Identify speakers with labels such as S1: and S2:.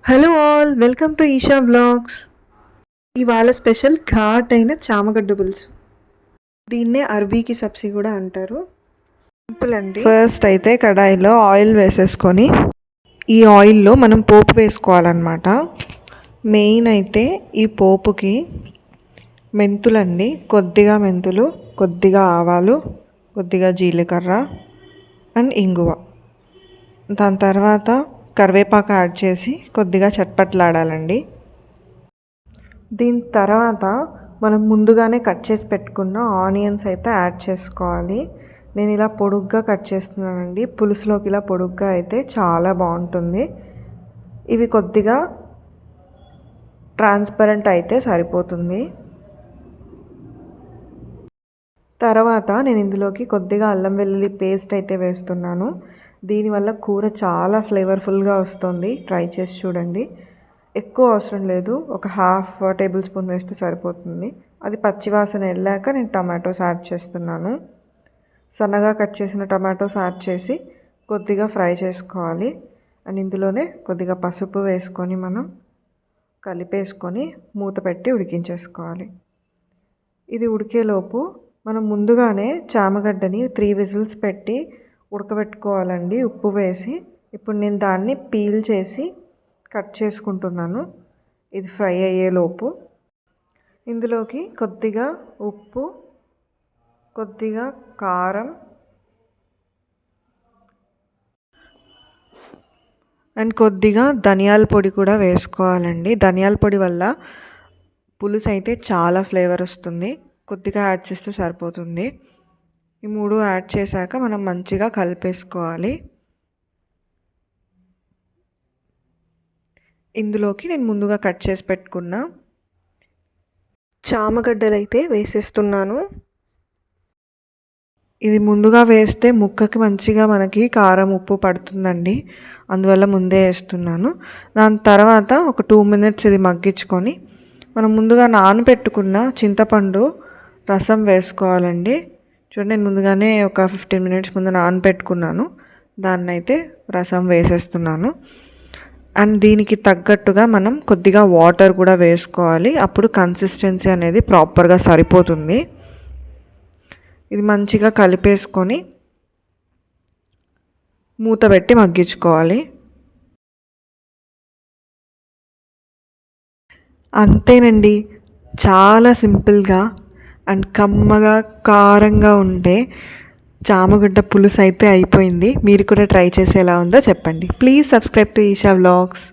S1: Hello all, welcome to Eesha vlogs. ఇవాళ special ఘాట్ అయిన చామగడ్డ పులుసు. దీన్నే అరబీకి సబ్జీ కూడా అంటారు. సింపుల్ అండి. ఫస్ట్ అయితే కడాయిలో ఆయిల్ వేసేసుకొని ఈ ఆయిల్లో మనం పోపు వేసుకోవాలన్నమాట. మెయిన్ అయితే ఈ పోపుకి మెంతులండి, కొద్దిగా మెంతులు, కొద్దిగా ఆవాలు, కొద్దిగా జీలకర్ర అండ్ ఇంగువ. దాని తర్వాత కరివేపాకు యాడ్ చేసి కొద్దిగా చట్పట్లాడాలండి. దీని తర్వాత మనం ముందుగానే కట్ చేసి పెట్టుకున్న ఆనియన్స్ అయితే యాడ్ చేసుకోవాలి. నేను ఇలా పొడుగ్గా కట్ చేస్తున్నానండి. పులుసులోకి ఇలా పొడుగ్గా అయితే చాలా బాగుంటుంది. ఇవి కొద్దిగా ట్రాన్స్పరెంట్ అయితే సరిపోతుంది. తర్వాత నేను ఇందులోకి కొద్దిగా అల్లం వెల్లుల్లి పేస్ట్ అయితే వేస్తున్నాను. దీనివల్ల కూర చాలా ఫ్లేవర్ఫుల్గా వస్తుంది. ట్రై చేసి చూడండి. ఎక్కువ అవసరం లేదు, ఒక హాఫ్ టేబుల్ స్పూన్ వేస్తే సరిపోతుంది. అది పచ్చివాసన వెళ్ళాక నేను టమాటోస్ యాడ్ చేస్తున్నాను. సన్నగా కట్ చేసిన టమాటోస్ యాడ్ చేసి కొద్దిగా ఫ్రై చేసుకోవాలి. అండ్ ఇందులోనే కొద్దిగా పసుపు వేసుకొని మనం కలిపేసుకొని మూత పెట్టి ఉడికించేసుకోవాలి. ఇది ఉడికేలోపు మనం ముందుగానే చామగడ్డని 3 విజిల్స్ పెట్టి ఉడకబెట్టుకోవాలండి, ఉప్పు వేసి. ఇప్పుడు నేను దాన్ని పీల్ చేసి కట్ చేసుకుంటున్నాను. ఇది ఫ్రై అయ్యేలోపు ఇందులోకి కొద్దిగా ఉప్పు, కొద్దిగా కారం అండ్ కొద్దిగా ధనియాల పొడి కూడా వేసుకోవాలండి. ధనియాల పొడి వల్ల పులుసు అయితే చాలా ఫ్లేవర్ వస్తుంది. కొద్దిగా యాడ్ చేస్తే సరిపోతుంది. ఈ 3 యాడ్ చేశాక మనం మంచిగా కలిపేసుకోవాలి. ఇందులోకి నేను ముందుగా కట్ చేసి పెట్టుకున్న చామగడ్డలు అయితే వేసేస్తున్నాను. ఇది ముందుగా వేస్తే ముక్కకి మంచిగా మనకి కారం ఉప్పు పడుతుందండి, అందువల్ల ముందే వేస్తున్నాను. దాని తర్వాత ఒక 2 మినిట్స్ ఇది మగ్గించుకొని మనం ముందుగా నానబెట్టుకున్న చింతపండు రసం వేసుకోవాలండి. చూడండి, నేను ముందుగానే ఒక 15 మినిట్స్ ముందు నానబెట్టుకున్నాను. దాన్ని అయితే రసం వేసేస్తున్నాను. అండ్ దీనికి తగ్గట్టుగా మనం కొద్దిగా వాటర్ కూడా వేసుకోవాలి. అప్పుడు కన్సిస్టెన్సీ అనేది ప్రాపర్గా సరిపోతుంది. ఇది మంచిగా కలిపేసుకొని మూత పెట్టి మగ్గించుకోవాలి. అంతేనండి, చాలా సింపుల్గా అండ్ కమ్మగా కారంగా ఉండే చామగడ్డ పులుసు అయితే అయిపోయింది. మీరు కూడా ట్రై చేసి ఎలా ఉందో చెప్పండి. Please subscribe to Eesha vlogs.